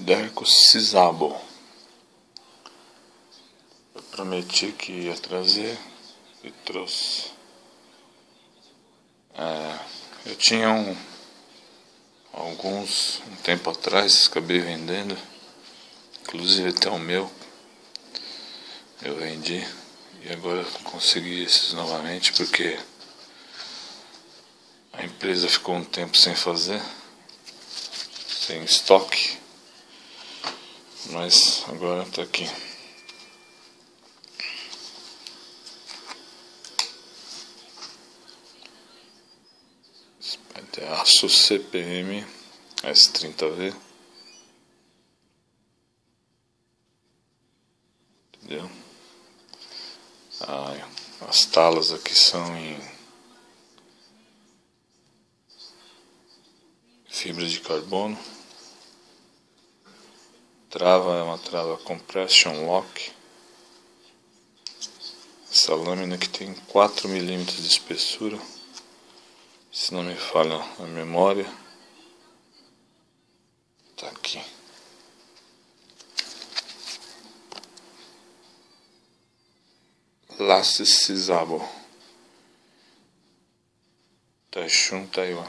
Darko Sizabo. Eu prometi que ia trazer e trouxe. Eu tinha alguns um tempo atrás, acabei vendendo, inclusive até o meu eu vendi, e agora consegui esses novamente porque a empresa ficou um tempo sem fazer, sem estoque, mas agora está aqui. É aço CPM S30V, entendeu? As talas aqui são em fibra de carbono. Trava é uma trava compression lock. Essa lâmina que tem 4 mm de espessura, se não me falha a memória. Tá aqui. Laço Sizabo, Taichung, Taiwan.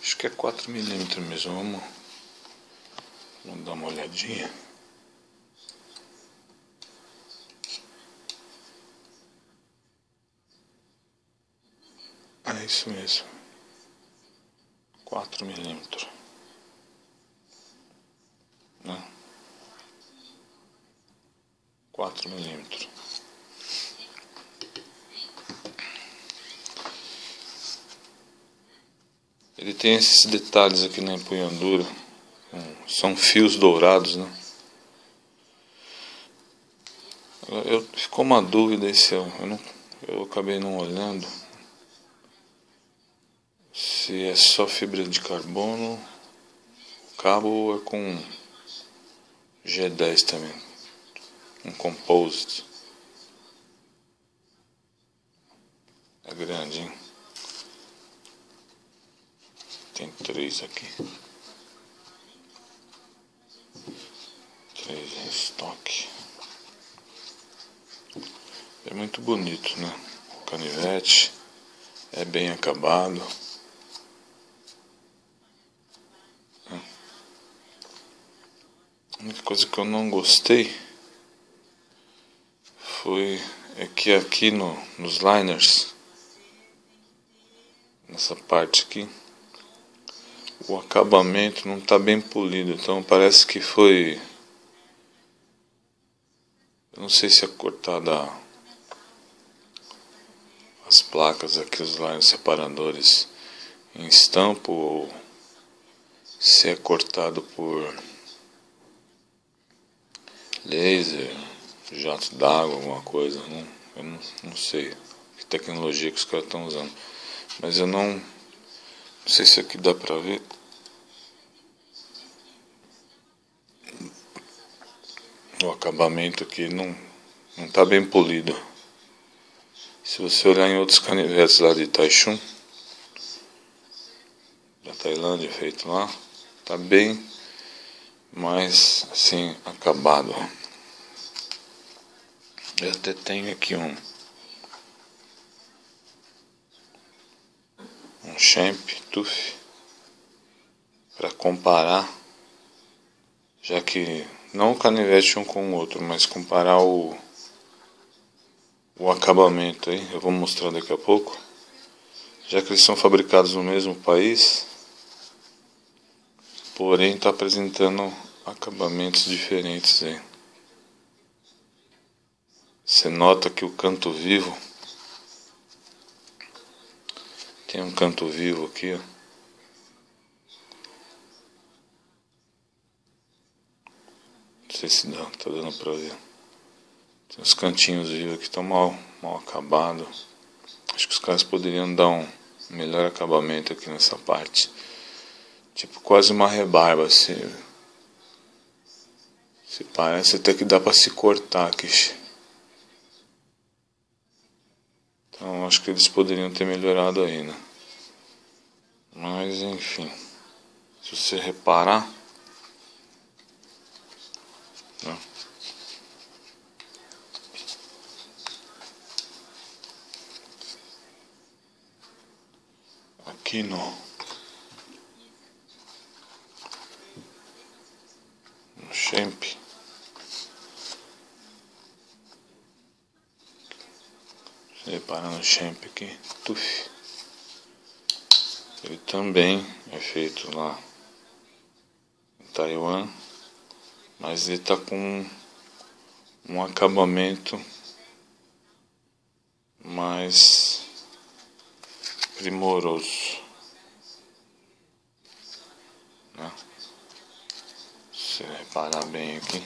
Acho que é 4 mm mesmo. Vamos dar uma olhadinha. É isso mesmo, 4 mm, né? 4 mm. Ele tem esses detalhes aqui na empunhadura, são fios dourados, né? Ficou uma dúvida se eu acabei não olhando se é só fibra de carbono, o cabo, ou é com G10 também, um composite. É grande, hein? Tem 3 aqui, 3 em estoque. É muito bonito, né? O canivete é bem acabado. A única coisa que eu não gostei é que aqui nos liners, nessa parte aqui, o acabamento não está bem polido, então parece que foi, eu não sei se é cortada as placas aqui, os liners separadores em estampo, ou se é cortado por laser, jato d'água, alguma coisa. Eu não sei que tecnologia que os caras estão usando, mas eu não sei se aqui dá pra ver. O acabamento aqui não tá bem polido. Se você olhar em outros canivetes lá de Taichung, da Tailândia, feito lá, tá bem mais assim acabado. Eu até tenho aqui um Champ Tooth para comparar, já que não o canivete um com o outro, mas comparar o acabamento aí. Eu vou mostrar daqui a pouco, já que eles são fabricados no mesmo país, porém está apresentando acabamentos diferentes aí. Você nota que o canto vivo tem um canto vivo aqui, ó. Não sei se tá dando pra ver. Tem uns cantinhos vivos que estão mal acabados. Acho que os caras poderiam dar um melhor acabamento aqui nessa parte. Tipo quase uma rebarba, assim. Se parece até que dá pra se cortar aqui. Então acho que eles poderiam ter melhorado aí, né? Mas enfim, se você reparar, né? Aqui no Champ, reparando o Champ aqui, tuf. Ele também é feito lá em Taiwan, mas ele tá com um acabamento mais primoroso, né? Se você reparar bem aqui,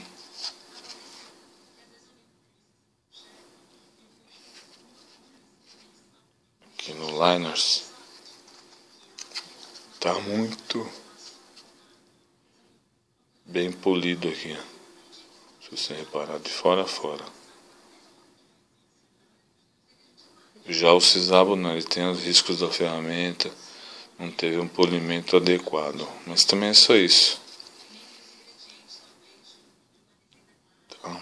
aqui no Liners tá muito bem polido aqui, se você reparar de fora a fora. Já o Sisabo não, ele tem os riscos da ferramenta, não teve um polimento adequado, mas também é só isso. Tá.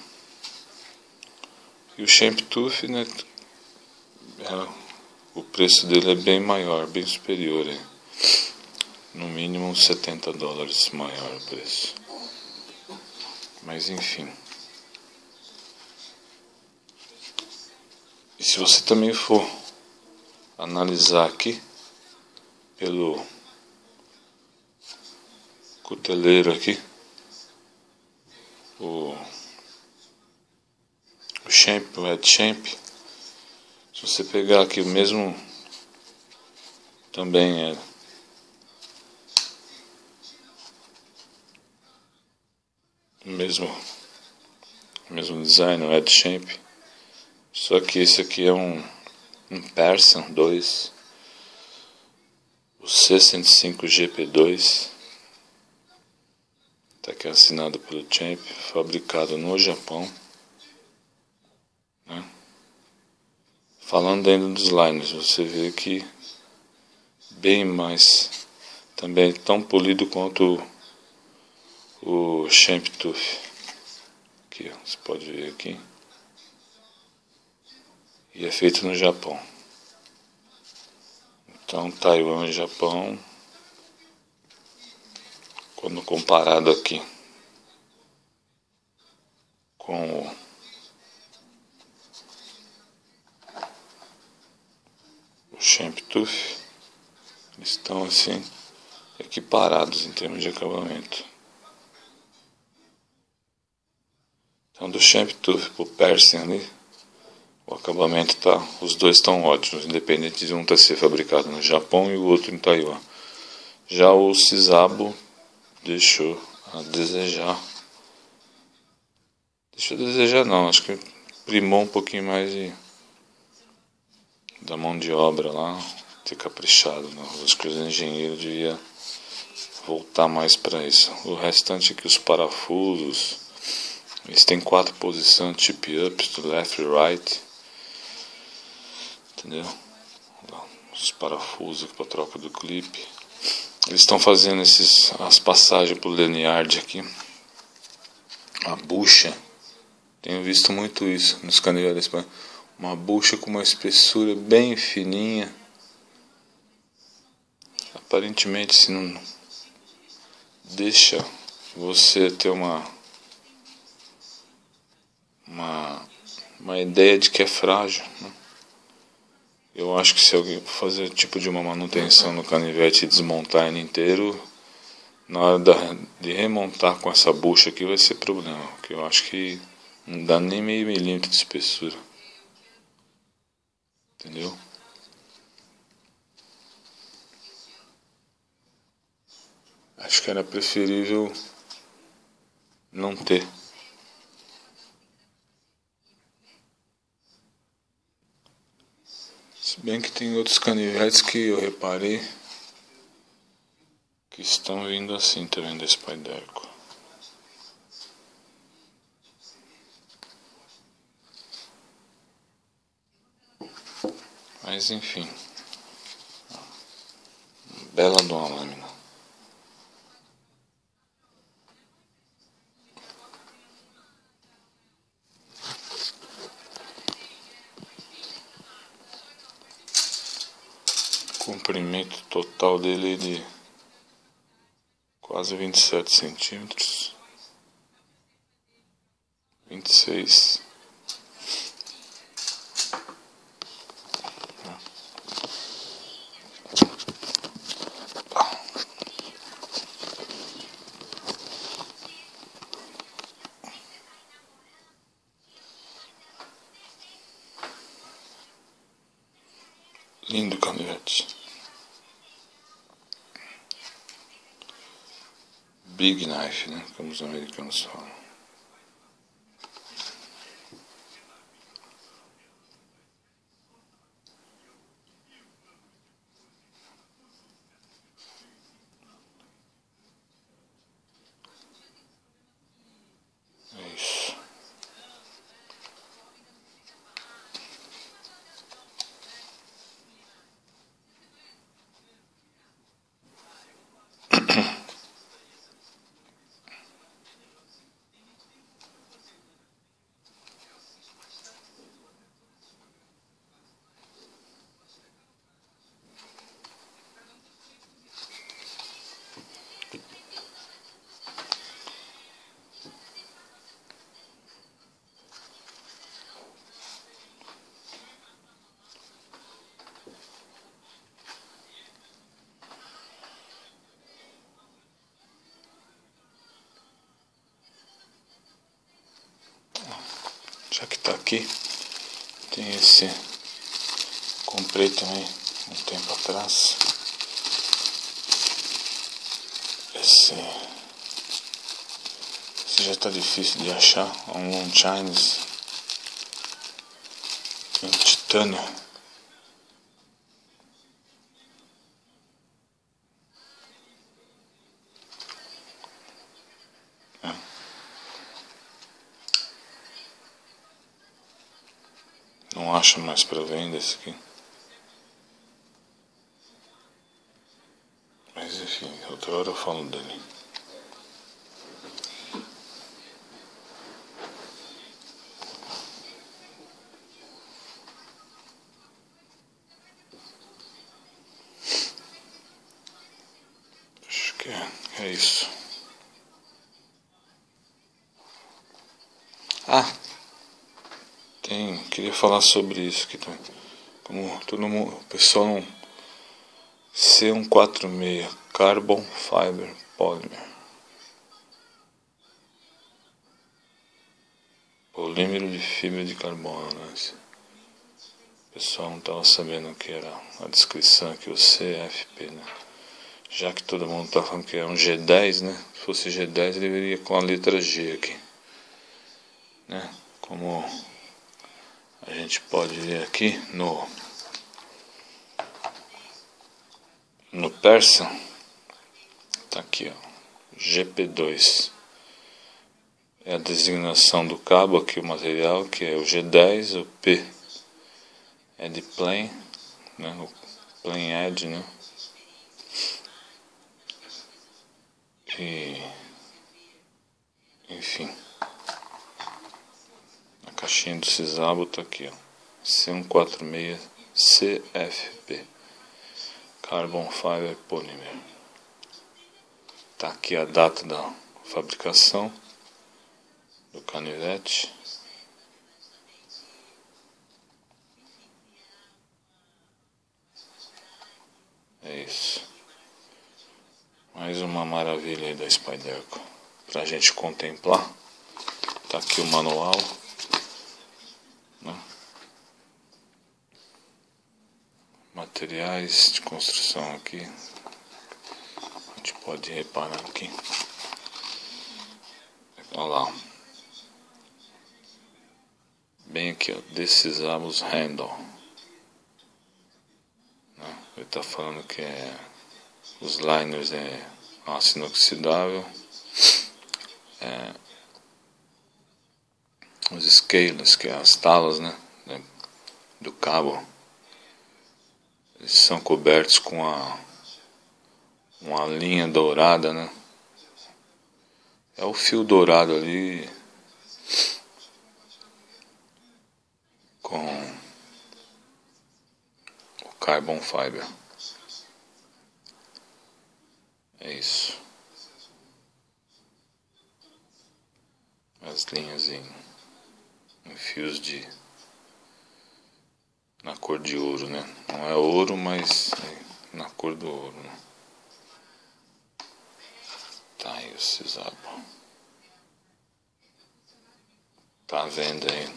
E o Champ Tooth, né, o preço dele é bem maior, bem superior, hein? No mínimo uns $70 maior o preço. Mas enfim. E se você também for analisar aqui pelo cuteleiro aqui, o Champ, o Head Champ, se você pegar aqui o mesmo, também é o mesmo design, o Head Champ, só que esse aqui é um Persian 2, o C105GP2, tá aqui assinado pelo Champ, fabricado no Japão, né? Falando ainda dos liners, você vê que bem mais, também tão polido quanto o Champ Tooth. Aqui, ó, você pode ver aqui. E é feito no Japão. Então, Taiwan e Japão, quando comparado aqui com o Champ Tooth, eles estão assim equiparados em termos de acabamento. Então, do Champ Tooth pro Persian ali, o acabamento tá, os dois estão ótimos, independente de um estar ser fabricado no Japão e o outro em Taiwan. Já o Sisabo deixou a desejar. Deixou a desejar não, acho que primou um pouquinho mais da mão de obra lá, ter caprichado, né? Acho que os engenheiros deviam voltar mais para isso. O restante aqui, os parafusos, eles têm 4 posições, tip up, left e right. Entendeu? Os parafusos para troca do clipe. Eles estão fazendo as passagens pro lanyard aqui. A bucha. Tenho visto muito isso nos canivetes. Uma bucha com uma espessura bem fininha. Aparentemente, se não deixa você ter uma ideia de que é frágil, né? Eu acho que se alguém fazer tipo de uma manutenção no canivete e desmontar ele inteiro, na hora de remontar com essa bucha aqui vai ser problema, porque eu acho que não dá nem meio milímetro de espessura. Entendeu? Acho que era preferível não ter. Se bem que tem outros canivetes que eu reparei que estão vindo assim também da Spyderco. Mas enfim, bela de uma lâmina. comprimento total dele é de quase 27 centímetros, 26. Lindo canivete. Big knife, né? Como os americanos falam. É isso. Já que tá aqui, tem esse, comprei também um tempo atrás, esse já tá difícil de achar, é um Longines em titânio. Não acho mais para venda esse aqui. Mas enfim, outra hora eu falo dele. Acho que é isso. Queria falar sobre isso aqui também. Como todo mundo, o pessoal não. C146 Carbon Fiber Polymer. Polímero de fibra de carbono, né? O pessoal não estava sabendo o que era a descrição aqui, o CFP, né? Já que todo mundo está falando que é um G10, né? Se fosse G10 ele viria com a letra G aqui, né? Como a gente pode ver aqui no persa, tá aqui, ó, GP2 é a designação do cabo aqui, o material que é o G10, o P é de plane, né, o plane edge, né, e enfim, a caixinha do Cisabo tá aqui, ó, C146 CFP Carbon Fiber Polymer. Tá aqui a data da fabricação do canivete. É isso. Mais uma maravilha aí da Spyderco pra gente contemplar. Tá aqui o manual, né? Materiais de construção aqui. A gente pode reparar aqui. Olha lá. Bem aqui, ó. Decisamos handle. Né? Ele tá falando que os liners é aço inoxidável. Os scalers, que é as talas, né, do cabo, eles são cobertos com uma linha dourada, né? É o fio dourado ali com o carbon fiber. É isso. As linhas em fios na cor de ouro, né? Não é ouro, mas é na cor do ouro, né? Tá aí o sisabo. Tá à venda aí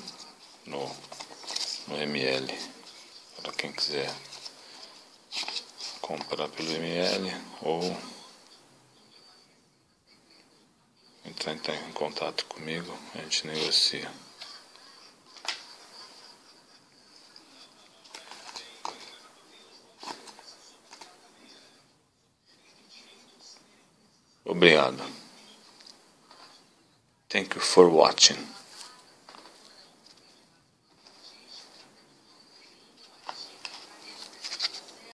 no ML. Para quem quiser comprar pelo ML ou entrar em contato comigo, a gente negocia. Obrigado. Thank you for watching.